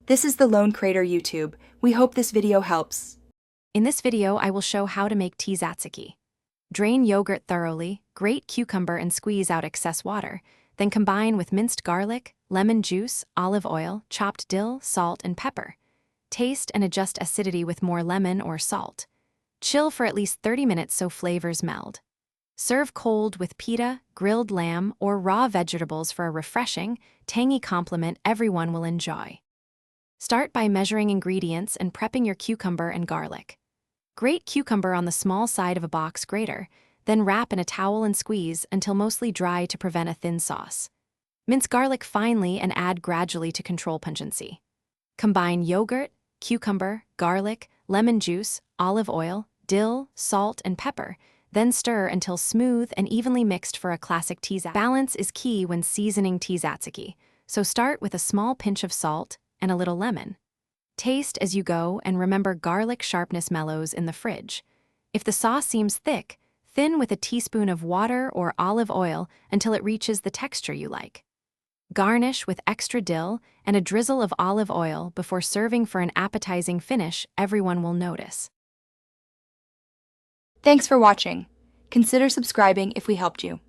This is the Lone Crater YouTube. We hope this video helps. In this video, I will show how to make tzatziki. Drain yogurt thoroughly, grate cucumber and squeeze out excess water, then combine with minced garlic, lemon juice, olive oil, chopped dill, salt, and pepper. Taste and adjust acidity with more lemon or salt. Chill for at least 30 minutes so flavors meld. Serve cold with pita, grilled lamb, or raw vegetables for a refreshing, tangy complement everyone will enjoy. Start by measuring ingredients and prepping your cucumber and garlic. Grate cucumber on the small side of a box grater, then wrap in a towel and squeeze until mostly dry to prevent a thin sauce. Mince garlic finely and add gradually to control pungency. Combine yogurt, cucumber, garlic, lemon juice, olive oil, dill, salt, and pepper, then stir until smooth and evenly mixed for a classic tzatziki. Balance is key when seasoning tzatziki, so start with a small pinch of salt and a little lemon. Taste as you go and remember garlic sharpness mellows in the fridge. If the sauce seems thick, thin with a teaspoon of water or olive oil until it reaches the texture you like. Garnish with extra dill and a drizzle of olive oil before serving for an appetizing finish everyone will notice. Thanks for watching. Consider subscribing if we helped you.